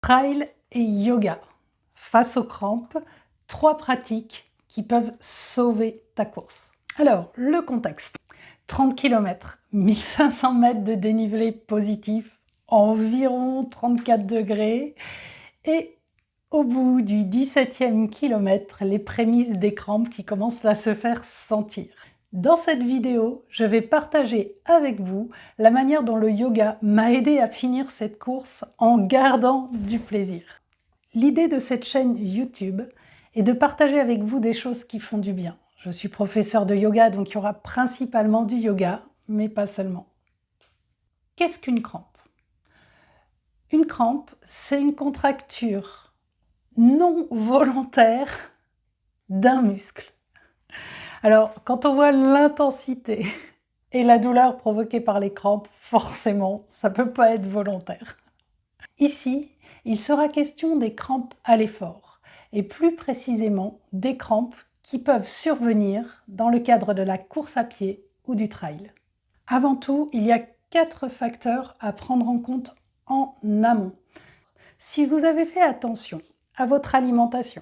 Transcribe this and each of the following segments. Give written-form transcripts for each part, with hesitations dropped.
Trail et yoga. Face aux crampes, 3 pratiques qui peuvent sauver ta course. Alors, le contexte. 30 km, 1500 mètres de dénivelé positif, environ 34 degrés. Et au bout du 17e kilomètre, les prémices des crampes qui commencent à se faire sentir. Dans cette vidéo, je vais partager avec vous la manière dont le yoga m'a aidé à finir cette course en gardant du plaisir. L'idée de cette chaîne YouTube est de partager avec vous des choses qui font du bien. Je suis professeur de yoga, donc il y aura principalement du yoga, mais pas seulement. Qu'est-ce qu'une crampe? Une crampe, c'est une contracture non volontaire d'un muscle. Alors, quand on voit l'intensité et la douleur provoquée par les crampes, forcément, ça ne peut pas être volontaire. Ici, il sera question des crampes à l'effort, et plus précisément des crampes qui peuvent survenir dans le cadre de la course à pied ou du trail. Avant tout, il y a 4 facteurs à prendre en compte en amont. Si vous avez fait attention à votre alimentation,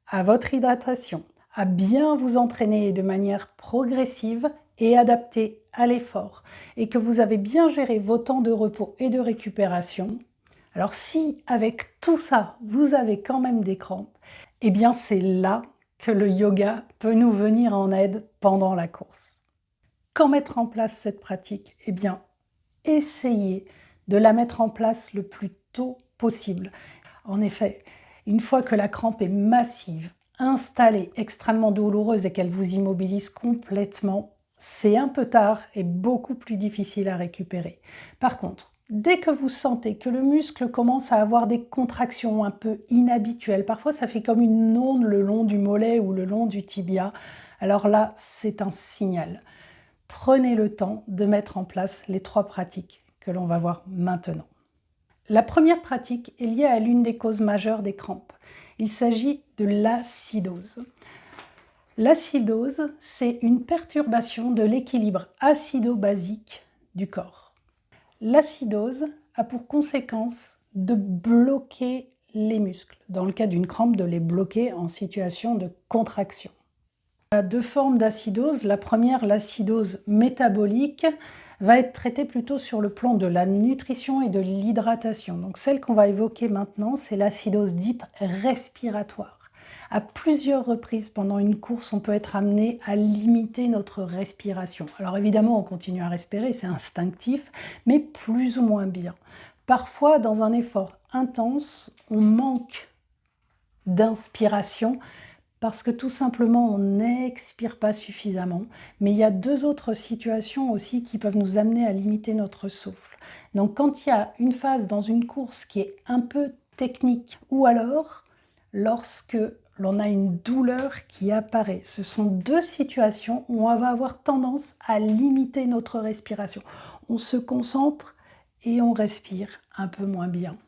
à votre hydratation, à bien vous entraîner de manière progressive et adaptée à l'effort, et que vous avez bien géré vos temps de repos et de récupération, alors si avec tout ça, vous avez quand même des crampes, eh bien c'est là que le yoga peut nous venir en aide pendant la course. Quand mettre en place cette pratique? Eh bien, essayez de la mettre en place le plus tôt possible. En effet, une fois que la crampe est massive, installée, extrêmement douloureuse et qu'elle vous immobilise complètement, c'est un peu tard et beaucoup plus difficile à récupérer. Par contre, dès que vous sentez que le muscle commence à avoir des contractions un peu inhabituelles, parfois ça fait comme une onde le long du mollet ou le long du tibia, alors là, c'est un signal. Prenez le temps de mettre en place les 3 pratiques que l'on va voir maintenant. La première pratique est liée à l'une des causes majeures des crampes. Il s'agit de l'acidose. L'acidose, c'est une perturbation de l'équilibre acido-basique du corps. L'acidose a pour conséquence de bloquer les muscles, dans le cas d'une crampe, de les bloquer en situation de contraction. Il y a 2 formes d'acidose. La première, l'acidose métabolique, va être traitée plutôt sur le plan de la nutrition et de l'hydratation. Donc celle qu'on va évoquer maintenant, c'est l'acidose dite respiratoire. À plusieurs reprises pendant une course, on peut être amené à limiter notre respiration. Alors évidemment, on continue à respirer, c'est instinctif, mais plus ou moins bien. Parfois, dans un effort intense, on manque d'inspiration parce que tout simplement on n'expire pas suffisamment. Mais il y a 2 autres situations aussi qui peuvent nous amener à limiter notre souffle. Donc quand il y a une phase dans une course qui est un peu technique, ou alors lorsque l'on a une douleur qui apparaît, ce sont 2 situations où on va avoir tendance à limiter notre respiration. On se concentre et on respire un peu moins bien.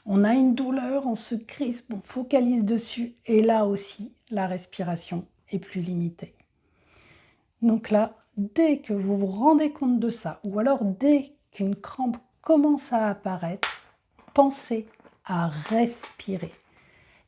On a une douleur, on se crispe, on focalise dessus, et là aussi, la respiration est plus limitée. Donc là, dès que vous vous rendez compte de ça, ou alors dès qu'une crampe commence à apparaître, pensez à respirer.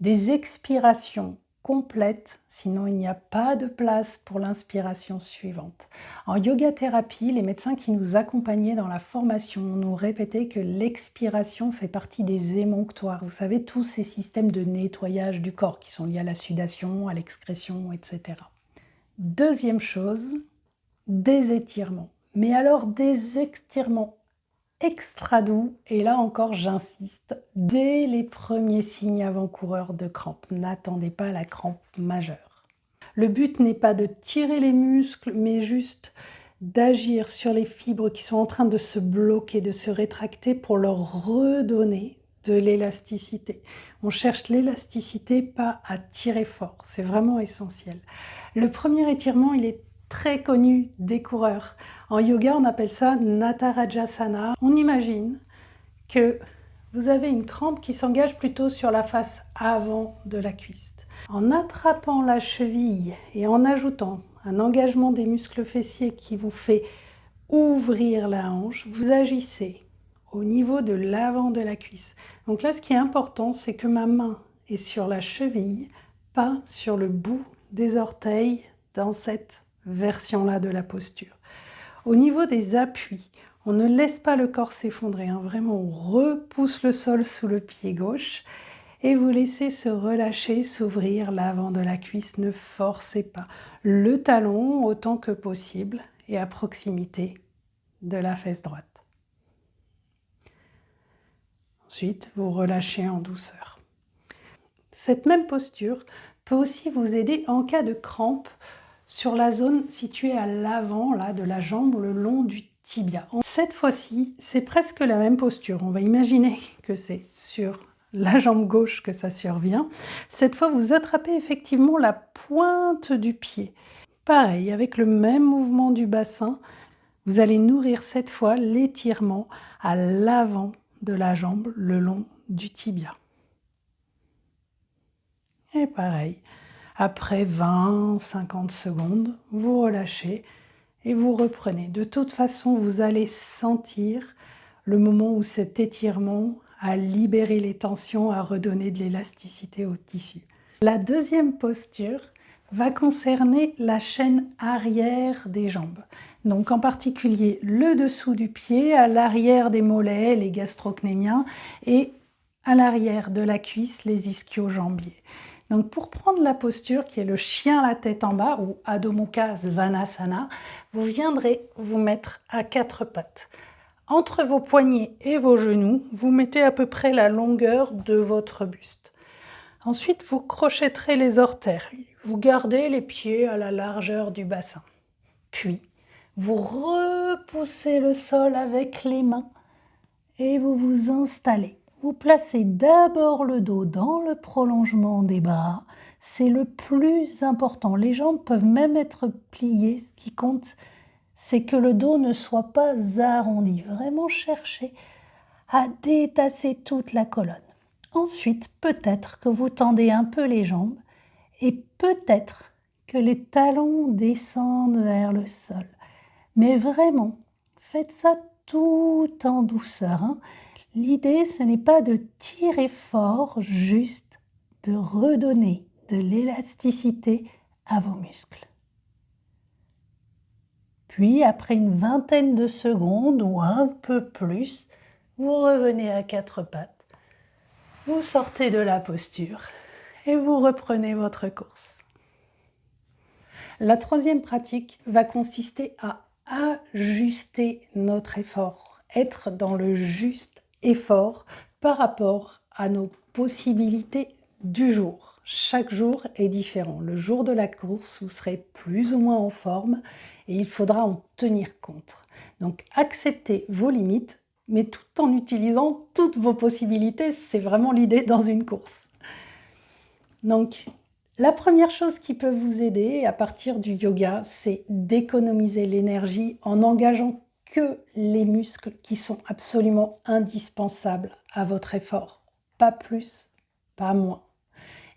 Des expirations complètes, sinon il n'y a pas de place pour l'inspiration suivante. En yoga thérapie, les médecins qui nous accompagnaient dans la formation nous répétaient que l'expiration fait partie des émonctoires. Vous savez, tous ces systèmes de nettoyage du corps qui sont liés à la sudation, à l'excrétion, etc. Deuxième chose, des étirements. Mais alors des étirements extra doux, et là encore j'insiste, dès les premiers signes avant-coureurs de crampe. N'attendez pas la crampe majeure. Le but n'est pas de tirer les muscles, mais juste d'agir sur les fibres qui sont en train de se bloquer, de se rétracter pour leur redonner de l'élasticité. On cherche l'élasticité, pas à tirer fort, c'est vraiment essentiel. Le premier étirement, il est très connu des coureurs. En yoga, on appelle ça Natarajasana. On imagine que vous avez une crampe qui s'engage plutôt sur la face avant de la cuisse. En attrapant la cheville et en ajoutant un engagement des muscles fessiers qui vous fait ouvrir la hanche, vous agissez au niveau de l'avant de la cuisse. Donc là, ce qui est important, c'est que ma main est sur la cheville, pas sur le bout des orteils dans cette version-là de la posture. Au niveau des appuis, on ne laisse pas le corps s'effondrer, hein. Vraiment, on repousse le sol sous le pied gauche et vous laissez se relâcher, s'ouvrir l'avant de la cuisse. Ne forcez pas. Le talon autant que possible et à proximité de la fesse droite. Ensuite, vous relâchez en douceur. Cette même posture peut aussi vous aider en cas de crampe sur la zone située à l'avant là, de la jambe, le long du tibia. Cette fois-ci, c'est presque la même posture. On va imaginer que c'est sur la jambe gauche que ça survient. Cette fois, vous attrapez effectivement la pointe du pied. Pareil, avec le même mouvement du bassin, vous allez nourrir cette fois l'étirement à l'avant de la jambe, le long du tibia. Et pareil, après 20-50 secondes, vous relâchez et vous reprenez. De toute façon, vous allez sentir le moment où cet étirement a libéré les tensions, a redonné de l'élasticité au tissu. La deuxième posture va concerner la chaîne arrière des jambes. Donc en particulier le dessous du pied, à l'arrière des mollets, les gastrocnémiens, et à l'arrière de la cuisse, les ischio-jambiers. Donc pour prendre la posture qui est le chien la tête en bas ou Adho Mukha Svanasana, vous viendrez vous mettre à quatre pattes. Entre vos poignets et vos genoux, vous mettez à peu près la longueur de votre buste. Ensuite, vous crochetterez les orteils. Vous gardez les pieds à la largeur du bassin. Puis, vous repoussez le sol avec les mains et vous vous installez. Vous placez d'abord le dos dans le prolongement des bras. C'est le plus important. Les jambes peuvent même être pliées. Ce qui compte, c'est que le dos ne soit pas arrondi. Vraiment chercher à détasser toute la colonne. Ensuite, peut-être que vous tendez un peu les jambes et peut-être que les talons descendent vers le sol. Mais vraiment, faites ça tout en douceur, hein. L'idée, ce n'est pas de tirer fort, juste de redonner de l'élasticité à vos muscles. Puis, après une vingtaine de secondes ou un peu plus, vous revenez à quatre pattes. Vous sortez de la posture et vous reprenez votre course. La troisième pratique va consister à ajuster notre effort, être dans le juste effort par rapport à nos possibilités du jour. Chaque jour est différent. Le jour de la course, vous serez plus ou moins en forme et il faudra en tenir compte. Donc acceptez vos limites, mais tout en utilisant toutes vos possibilités. C'est vraiment l'idée dans une course. Donc, la première chose qui peut vous aider à partir du yoga, c'est d'économiser l'énergie en engageant que les muscles qui sont absolument indispensables à votre effort. Pas plus, pas moins.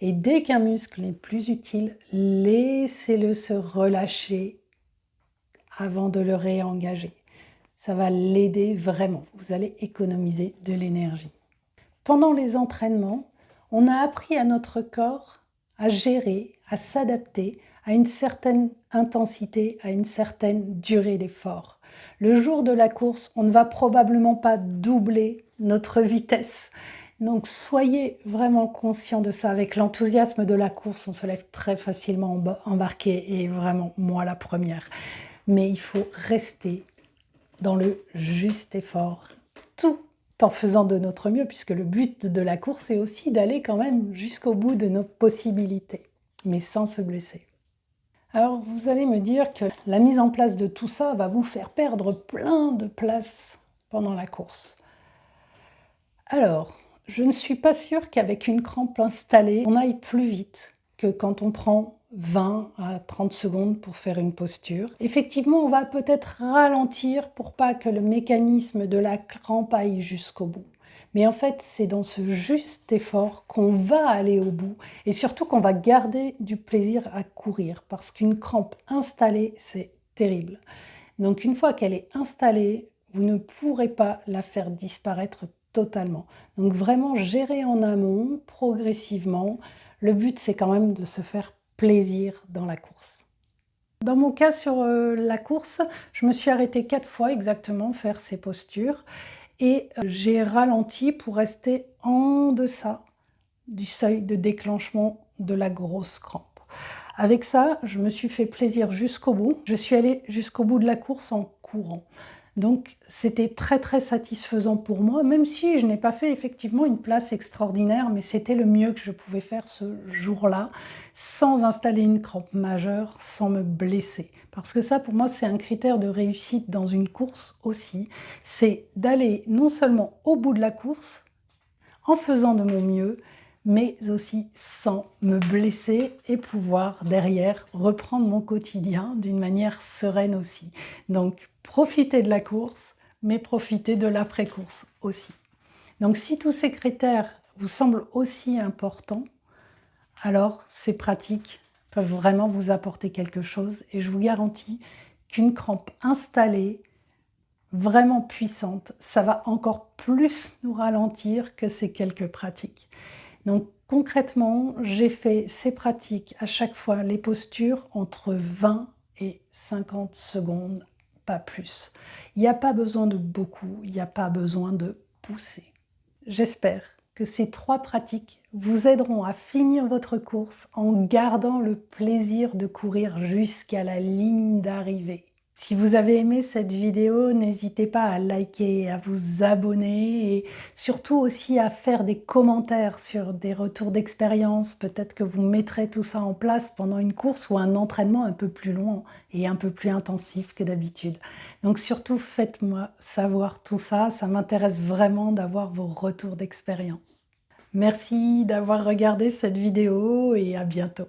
Et dès qu'un muscle n'est plus utile, laissez-le se relâcher avant de le réengager. Ça va l'aider vraiment. Vous allez économiser de l'énergie. Pendant les entraînements, on a appris à notre corps à gérer, à s'adapter à une certaine intensité, à une certaine durée d'effort. Le jour de la course, on ne va probablement pas doubler notre vitesse. Donc soyez vraiment conscients de ça. Avec l'enthousiasme de la course, on se lève très facilement embarqué, et vraiment moi la première. Mais il faut rester dans le juste effort, tout en faisant de notre mieux, puisque le but de la course est aussi d'aller quand même jusqu'au bout de nos possibilités, mais sans se blesser. Alors vous allez me dire que la mise en place de tout ça va vous faire perdre plein de place pendant la course. Alors, je ne suis pas sûre qu'avec une crampe installée, on aille plus vite que quand on prend 20 à 30 secondes pour faire une posture. Effectivement, on va peut-être ralentir pour pas que le mécanisme de la crampe aille jusqu'au bout. Mais en fait, c'est dans ce juste effort qu'on va aller au bout et surtout qu'on va garder du plaisir à courir parce qu'une crampe installée, c'est terrible. Donc une fois qu'elle est installée, vous ne pourrez pas la faire disparaître totalement. Donc vraiment gérer en amont, progressivement. Le but, c'est quand même de se faire plaisir dans la course. Dans mon cas sur la course, je me suis arrêtée 4 fois exactement faire ces postures et j'ai ralenti pour rester en deçà du seuil de déclenchement de la grosse crampe. Avec ça, je me suis fait plaisir jusqu'au bout. Je suis allée jusqu'au bout de la course en courant. Donc c'était très très satisfaisant pour moi, même si je n'ai pas fait effectivement une place extraordinaire, mais c'était le mieux que je pouvais faire ce jour-là, sans installer une crampe majeure, sans me blesser. Parce que ça, pour moi, c'est un critère de réussite dans une course aussi, c'est d'aller non seulement au bout de la course, en faisant de mon mieux, mais aussi sans me blesser et pouvoir derrière reprendre mon quotidien d'une manière sereine aussi. Donc profitez de la course, mais profitez de l'après-course aussi. Donc si tous ces critères vous semblent aussi importants, alors ces pratiques peuvent vraiment vous apporter quelque chose et je vous garantis qu'une crampe installée, vraiment puissante, ça va encore plus nous ralentir que ces quelques pratiques. Donc concrètement, j'ai fait ces pratiques à chaque fois, les postures, entre 20 et 50 secondes, pas plus. Il n'y a pas besoin de beaucoup, il n'y a pas besoin de pousser. J'espère que ces 3 pratiques vous aideront à finir votre course en gardant le plaisir de courir jusqu'à la ligne d'arrivée. Si vous avez aimé cette vidéo, n'hésitez pas à liker, à vous abonner et surtout aussi à faire des commentaires sur des retours d'expérience. Peut-être que vous mettrez tout ça en place pendant une course ou un entraînement un peu plus long et un peu plus intensif que d'habitude. Donc surtout, faites-moi savoir tout ça. Ça m'intéresse vraiment d'avoir vos retours d'expérience. Merci d'avoir regardé cette vidéo et à bientôt.